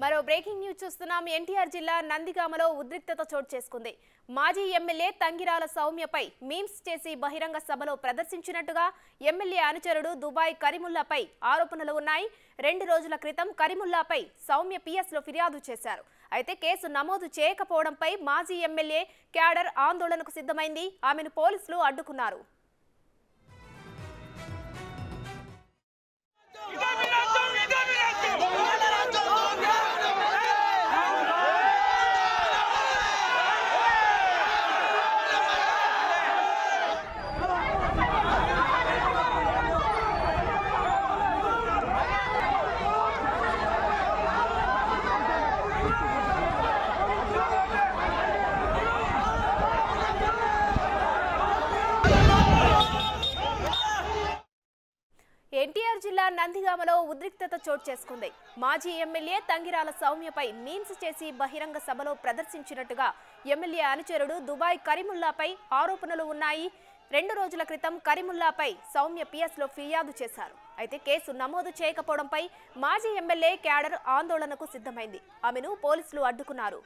మరో breaking news చూస్తున్నాం. ఎన్టీఆర్ జిల్లా నందిగామలో ఉద్రిక్తత చోటు చేసుకుంది. మాజీ ఎమ్మెల్యే తంగిరాల సౌమ్యపై మీమ్స్ చేసి బహిరంగ సభలో ప్రదర్శించినట్టుగా ఎమ్మెల్యే అనుచరుడు దుబాయ్ కరీముల్లాపై ఆరోపణలు ఉన్నాయి. 2 రోజుల క్రితం కరీముల్లాపై సౌమ్య పిఎస్లో ఫిర్యాదు చేశారు. అయితే కేసు నమోదు చేయకపోవడంపై మాజీ ఎమ్మెల్యే క్యాడర్ ఆందోళనకు సిద్ధమైంది. ఆమెను పోలీసులు అడ్డుకున్నారు. ఎన్టీఆర్ జిల్లా నందిగామలో ఉద్రిక్తత చోటు చేసుకుంది. మాజీ ఎమ్మెల్యే తంగిరాల సౌమ్యపై మీమ్స్ చేసి బహిరంగ సభలో ప్రదర్శించినట్టుగా ఎమ్మెల్యే అనుచరుడు దుబాయ్ కరీముల్లాపై ఆరోపణలు ఉన్నాయి. 2 రోజుల క్రితం కరీముల్లాపై సౌమ్య పిఎస్లో ఫిర్యాదు చేశారు. అయితే కేసు నమోదు చేయకపోవడంపై మాజీ ఎమ్మెల్యే క్యాడర్ ఆందోళనకు సిద్ధమైంది. ఆమెను పోలీసులు అడ్డుకున్నారు.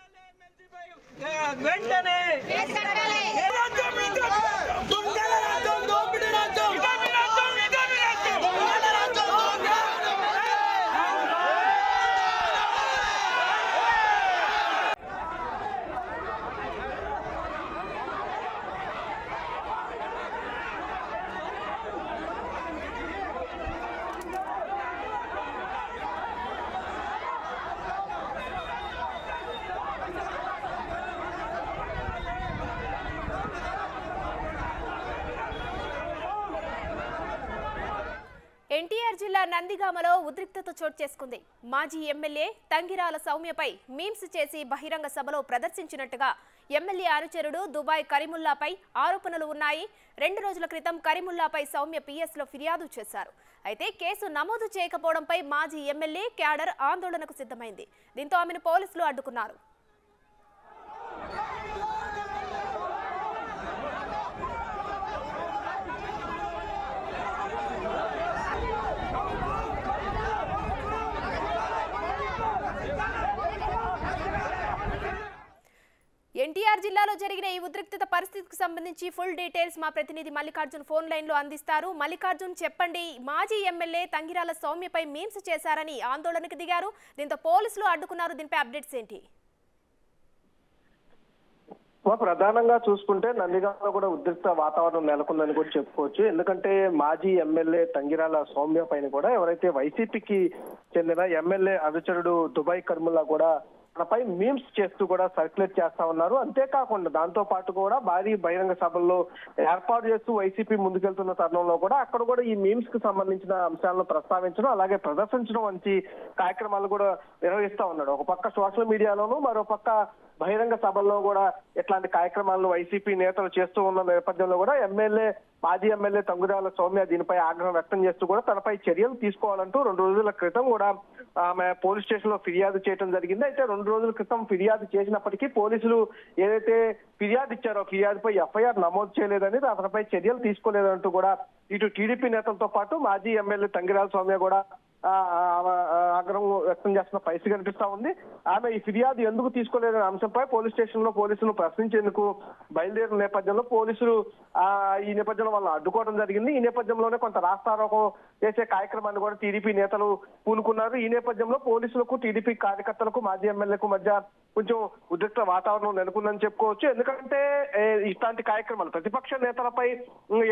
ఎన్టీఆర్ జిల్లా నందిగామలో ఉద్రిక్తత చోటు చేసుకుంది. మాజీ ఎమ్మెల్యే తంగిరాల సౌమ్యపై మీమ్స్ చేసి బహిరంగ సభలో ప్రదర్శించినట్టుగా ఎమ్మెల్యే అనుచరుడు దుబాయ్ కరీముల్లాపై ఆరోపణలు ఉన్నాయి. 2 రోజుల క్రితం కరీముల్లాపై సౌమ్య పిఎస్లో ఫిర్యాదు చేశారు. అయితే కేసు నమోదు చేయకపోవడంపై మాజీ ఎమ్మెల్యే క్యాడర్ ఆందోళనకు సిద్ధమైంది. దీంతో ఆమెను పోలీసులు అడ్డుకున్నారు. ఎన్టీఆర్ జిల్లాలో జరిగిన ఈ ఉద్రిక్తత పరిస్థితికి సంబంధించి ఫుల్ డీటెయిల్స్ మా ప్రతినిధి మల్లికార్జున్ ఫోన్ లైన్ లో అందిస్తారు. మల్లికార్జున్, చెప్పండి, మాజీ ఎమ్మెల్యే తంగిరాల సౌమ్యపై మీమ్స్ చేశారని ఆందోళనకు దిగారు. దీంతో పోలీసులు అడ్డుకున్నారు. దీనిపై అప్డేట్స్ ఏంటి? ప్రధానంగా చూసుకుంటే నందిగామలో కూడా ఉద్రిక్త వాతావరణం నెలకొందని కూడా చెప్పుకోవచ్చు. ఎందుకంటే మాజీ ఎమ్మెల్యే తంగిరాల సౌమ్య పైన కూడా ఎవరైతే వైసీపీకి చెందిన ఎమ్మెల్యే అనుచరుడు దుబాయ్ కరీముల్లా కూడా తనపై మీమ్స్ చేస్తూ కూడా సర్క్యులేట్ చేస్తా ఉన్నారు. అంతేకాకుండా దాంతో పాటు కూడా భారీ బహిరంగ సభల్లో ఏర్పాటు చేస్తూ వైసీపీ ముందుకెళ్తున్న తరుణంలో కూడా అక్కడ కూడా ఈ మీమ్స్ కు సంబంధించిన అంశాలను ప్రస్తావించడం, అలాగే ప్రదర్శించడం వంటి కార్యక్రమాలు కూడా నిర్వహిస్తా ఉన్నాడు. ఒక పక్క సోషల్ మీడియాలోనూ, మరో పక్క బహిరంగ సభల్లో కూడా ఇట్లాంటి కార్యక్రమాలను వైసీపీ నేతలు చేస్తూ ఉన్న నేపథ్యంలో కూడా మాజీ ఎమ్మెల్యే తంగిరాల సౌమ్య దీనిపై ఆగ్రహం వ్యక్తం చేస్తూ కూడా తనపై చర్యలు తీసుకోవాలంటూ 2 రోజుల క్రితం కూడా ఆమె పోలీస్ స్టేషన్ లో ఫిర్యాదు చేయడం జరిగింది. అయితే 2 రోజుల క్రితం ఫిర్యాదు చేసినప్పటికీ పోలీసులు ఏదైతే ఫిర్యాదు ఇచ్చారో ఫిర్యాదుపై ఎఫ్ఐఆర్ నమోదు చేయలేదని, అతనిపై చర్యలు తీసుకోలేదంటూ కూడా ఇటు టీడీపీ నేతలతో పాటు మాజీ ఎమ్మెల్యే తంగిరాల సౌమ్య కూడా ఆగ్రహం వ్యక్తం చేస్తున్న పరిస్థితి కనిపిస్తా ఉంది. ఆమె ఈ ఫిర్యాదు ఎందుకు తీసుకోలేదనే అంశంపై పోలీస్ స్టేషన్ లో పోలీసులు ప్రశ్నించేందుకు బయలుదేరిన నేపథ్యంలో పోలీసులు ఈ నేపథ్యంలో వాళ్ళని అడ్డుకోవడం జరిగింది. ఈ నేపథ్యంలోనే కొంత రాస్తారోకం చేసే కార్యక్రమాన్ని కూడా టీడీపీ నేతలు పూనుకున్నారు. ఈ నేపథ్యంలో పోలీసులకు, టీడీపీ కార్యకర్తలకు, మాజీ ఎమ్మెల్యేకు మధ్య కొంచెం ఉద్రిక్త వాతావరణం నెలకొందని చెప్పుకోవచ్చు. ఎందుకంటే ఇట్లాంటి కార్యక్రమాలు ప్రతిపక్ష నేతలపై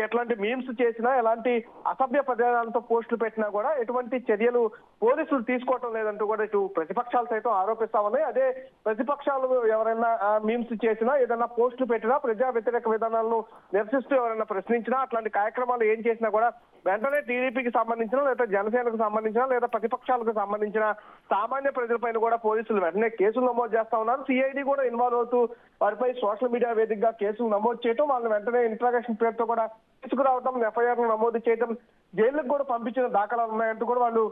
ఎట్లాంటి మీమ్స్ చేసినా, ఎలాంటి అసభ్య పదాలతో పోస్టులు పెట్టినా కూడా ఎటువంటి చర్యలు పోలీసులు తీసుకోవటం లేదంటూ కూడా ఇటు ప్రతిపక్షాలు సైతం ఆరోపిస్తా ఉన్నాయి. అదే ప్రతిపక్షాలు ఎవరైనా మీమ్స్ చేసినా, ఏదైనా పోస్టులు పెట్టినా, ప్రజా వ్యతిరేక విధానాలను నిరసిస్తూ ఎవరైనా ప్రశ్నించినా, అట్లాంటి కార్యక్రమాలు ఏం చేసినా కూడా వెంటనే టీడీపీకి సంబంధించిన, లేదా జనసేనకు సంబంధించిన, లేదా ప్రతిపక్షాలకు సంబంధించిన సామాన్య ప్రజలపైన కూడా పోలీసులు వెంటనే కేసులు నమోదు చేస్తా ఉన్నారు. సిఐడి కూడా ఇన్వాల్వ్ అవుతూ వారిపై సోషల్ మీడియా వేదికగా కేసులు నమోదు చేయడం, వాళ్ళని వెంటనే ఇంట్రాగేషన్ పేరుతో కూడా తీసుకురావడం, ఎఫ్ఐఆర్ నమోదు చేయడం, జైలుకు కూడా పంపించిన దాఖలాలు ఉన్నాయంటూ కూడా వాళ్ళు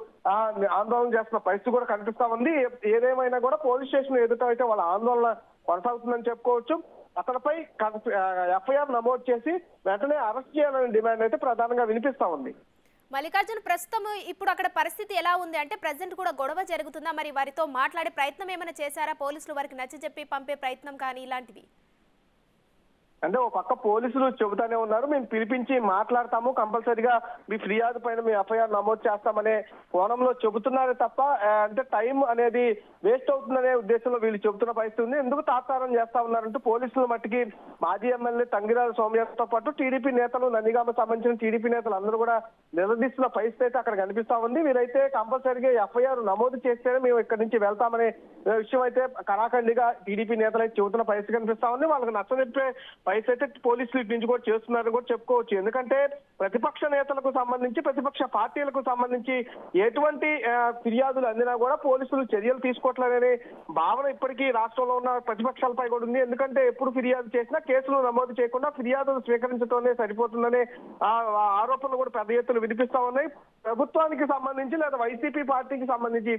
ఆందోళన చేస్తున్న పరిస్థితి కూడా కనిపిస్తా ఉంది. ఏదేమైనా కూడా పోలీస్ స్టేషన్ ఎదుట అయితే వాళ్ళ ఆందోళన కొనసాగుతుందని చెప్పుకోవచ్చు. అతనిపై ఎఫ్ఐఆర్ నమోదు చేసి వెంటనే అరెస్ట్ చేయాలనే డిమాండ్ అయితే ప్రధానంగా వినిపిస్తా ఉంది. మల్లికార్జున్, ప్రస్తుతం ఇప్పుడు అక్కడ పరిస్థితి ఎలా ఉంది అంటే ప్రజెంట్ కూడా గొడవ జరుగుతుందా? మరి వారితో మాట్లాడే ప్రయత్నం ఏమైనా చేశారా పోలీసులు? వారికి నచ్చజెప్పి పంపే ప్రయత్నం కానీ ఇలాంటివి? అంటే ఒక పక్క పోలీసులు చెబుతానే ఉన్నారు, మేము పిలిపించి మాట్లాడతాము, కంపల్సరిగా మీ ఫిర్యాదు పైన మీ ఎఫ్ఐఆర్ నమోదు చేస్తామనే కోణంలో చెబుతున్నారే తప్ప అంటే టైం అనేది వేస్ట్ అవుతుందనే ఉద్దేశంలో వీళ్ళు చెబుతున్న పరిస్థితి ఉంది. ఎందుకు తాత్సారం చేస్తా ఉన్నారంటూ పోలీసుల మట్టికి మాజీ ఎమ్మెల్యే తంగిరాల సౌమ్యతో పాటు టీడీపీ నేతలు, నందిగామ సంబంధించిన టీడీపీ నేతలు అందరూ కూడా నిలదీస్తున్న పరిస్థితి అయితే అక్కడ కనిపిస్తా ఉంది. వీరైతే కంపల్సరిగా ఎఫ్ఐఆర్ నమోదు చేస్తేనే మేము ఇక్కడి నుంచి వెళ్తామనే విషయం అయితే కరాఖండిగా టీడీపీ నేతలు అయితే చెబుతున్న పరిస్థితి కనిపిస్తా ఉంది. వాళ్ళకి నచ్చజెప్పే పరిస్థితి అయితే పోలీసులు ఇటు నుంచి కూడా చేస్తున్నారని కూడా చెప్పుకోవచ్చు. ఎందుకంటే ప్రతిపక్ష నేతలకు సంబంధించి, ప్రతిపక్ష పార్టీలకు సంబంధించి ఎటువంటి ఫిర్యాదులు అందినా కూడా పోలీసులు చర్యలు తీసుకోవట్లేదనే భావన ఇప్పటికీ రాష్ట్రంలో ఉన్న ప్రతిపక్షాలపై కూడా ఉంది. ఎందుకంటే ఎప్పుడు ఫిర్యాదు చేసినా కేసులు నమోదు చేయకుండా ఫిర్యాదులు స్వీకరించడంలోనే సరిపోతుందనే ఆరోపణలు కూడా పెద్ద ఎత్తున వినిపిస్తా ఉన్నాయి. ప్రభుత్వానికి సంబంధించి లేదా వైసీపీ పార్టీకి సంబంధించి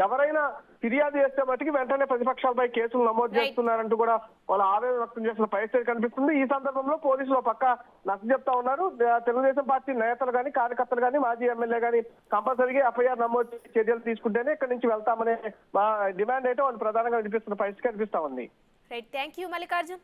ఎవరైనా ఫిర్యాదు చేస్తే మట్టుకి వెంటనే ప్రతిపక్షాలపై కేసులు నమోదు చేస్తున్నారంటూ కూడా వాళ్ళు ఆవేదన వ్యక్తం చేసిన పరిస్థితి కనిపిస్తుంది. ఈ సందర్భంలో పోలీసులు పక్క నచ్చజెప్తా ఉన్నారు. తెలుగుదేశం పార్టీ నేతలు కానీ, కార్యకర్తలు కానీ, మాజీ ఎమ్మెల్యే కానీ కంపల్సరీగా ఎఫ్ఐఆర్ నమోదు చర్యలు తీసుకుంటేనే ఇక్కడి నుంచి వెళ్తామనే డిమాండ్ అయితే వాళ్ళు ప్రధానంగా వినిపిస్తున్న పరిస్థితి కనిపిస్తా ఉంది. Right, thank you Mallikarjun.